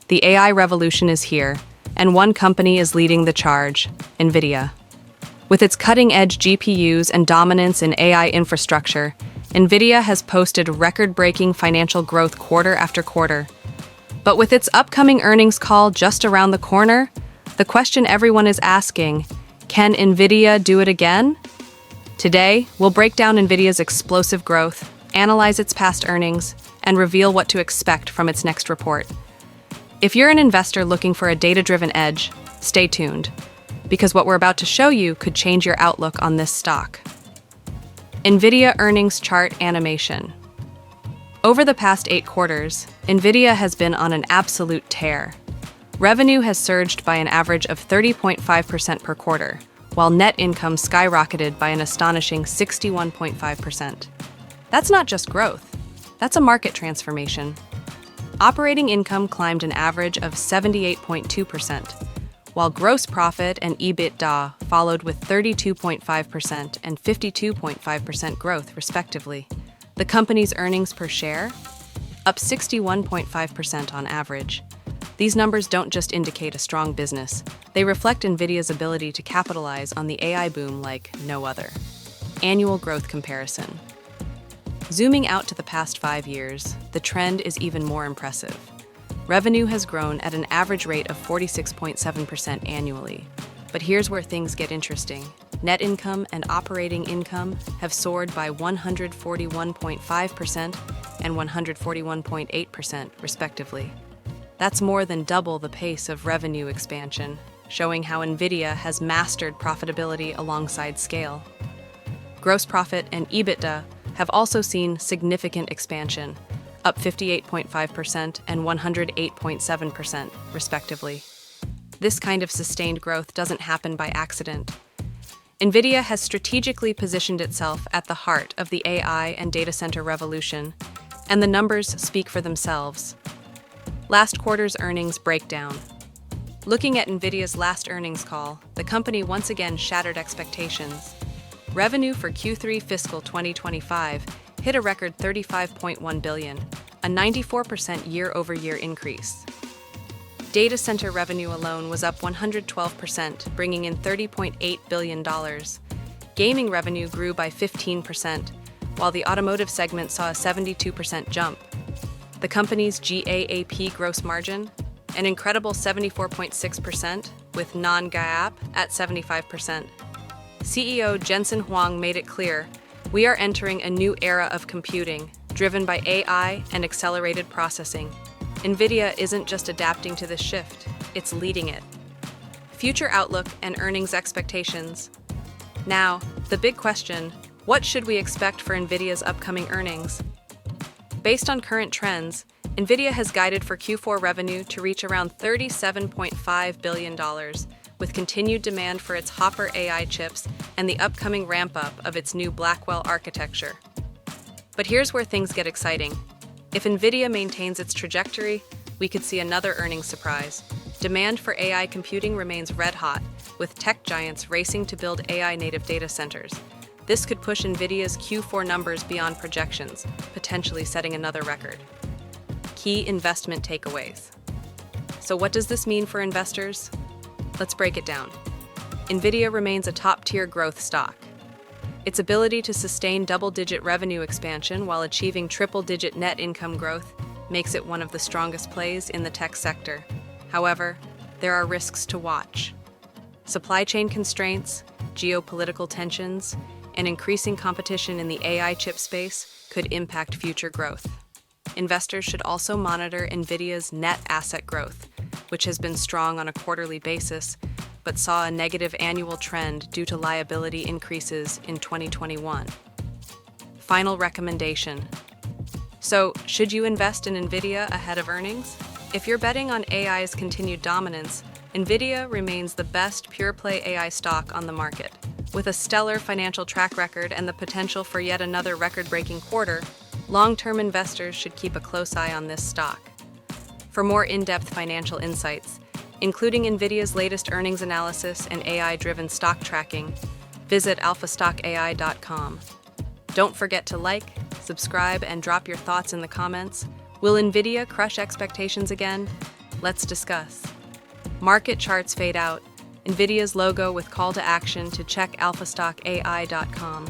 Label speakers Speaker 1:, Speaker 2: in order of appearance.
Speaker 1: The AI revolution is here, and one company is leading the charge: NVIDIA. With its cutting-edge GPUs and dominance in AI infrastructure, NVIDIA has posted record-breaking financial growth quarter after quarter. But with its upcoming earnings call just around the corner, the question everyone is asking: can NVIDIA do it again? Today, we'll break down NVIDIA's explosive growth, analyze its past earnings, and reveal what to expect from its next report. If you're an investor looking for a data-driven edge, stay tuned, because what we're about to show you could change your outlook on this stock. NVIDIA earnings chart animation. Over the past 8 quarters, NVIDIA has been on an absolute tear. Revenue has surged by an average of 30.5% per quarter, while net income skyrocketed by an astonishing 61.5%. That's not just growth, that's a market transformation. Operating income climbed an average of 78.2%, while gross profit and EBITDA followed with 32.5% and 52.5% growth, respectively. The company's earnings per share? Up 61.5% on average. These numbers don't just indicate a strong business, they reflect NVIDIA's ability to capitalize on the AI boom like no other. Annual growth comparison. Zooming out to the past 5 years, the trend is even more impressive. Revenue has grown at an average rate of 46.7% annually. But here's where things get interesting. Net income and operating income have soared by 141.5% and 141.8%, respectively. That's more than double the pace of revenue expansion, showing how NVIDIA has mastered profitability alongside scale. Gross profit and EBITDA have also seen significant expansion, up 58.5% and 108.7%, respectively. This kind of sustained growth doesn't happen by accident. NVIDIA has strategically positioned itself at the heart of the AI and data center revolution, and the numbers speak for themselves. Last quarter's earnings breakdown. Looking at NVIDIA's last earnings call, the company once again shattered expectations. Revenue for Q3 fiscal 2025 hit a record $35.1 billion, a 94% year-over-year increase. Data center revenue alone was up 112%, bringing in $30.8 billion. Gaming revenue grew by 15%, while the automotive segment saw a 72% jump. The company's GAAP gross margin, an incredible 74.6%, with non-GAAP at 75%. CEO Jensen Huang made it clear, "We are entering a new era of computing, driven by AI and accelerated processing." NVIDIA isn't just adapting to this shift, it's leading it. Future outlook and earnings expectations. Now, the big question: what should we expect for NVIDIA's upcoming earnings? Based on current trends, NVIDIA has guided for Q4 revenue to reach around $37.5 billion, with continued demand for its Hopper AI chips and the upcoming ramp-up of its new Blackwell architecture. But here's where things get exciting. If NVIDIA maintains its trajectory, we could see another earnings surprise. Demand for AI computing remains red-hot, with tech giants racing to build AI-native data centers. This could push NVIDIA's Q4 numbers beyond projections, potentially setting another record. Key investment takeaways. So what does this mean for investors? Let's break it down. NVIDIA remains a top-tier growth stock. Its ability to sustain double-digit revenue expansion while achieving triple-digit net income growth makes it one of the strongest plays in the tech sector. However, there are risks to watch. Supply chain constraints, geopolitical tensions, and increasing competition in the AI chip space could impact future growth. Investors should also monitor NVIDIA's net asset growth, which has been strong on a quarterly basis, but saw a negative annual trend due to liability increases in 2021. Final recommendation. So, should you invest in NVIDIA ahead of earnings? If you're betting on AI's continued dominance, NVIDIA remains the best pure-play AI stock on the market. With a stellar financial track record and the potential for yet another record-breaking quarter, long-term investors should keep a close eye on this stock. For more in-depth financial insights, including NVIDIA's latest earnings analysis and AI-driven stock tracking, visit alphastockai.com. Don't forget to like, subscribe, and drop your thoughts in the comments. Will NVIDIA crush expectations again? Let's discuss. Market charts fade out. NVIDIA's logo with call to action to check alphastockai.com.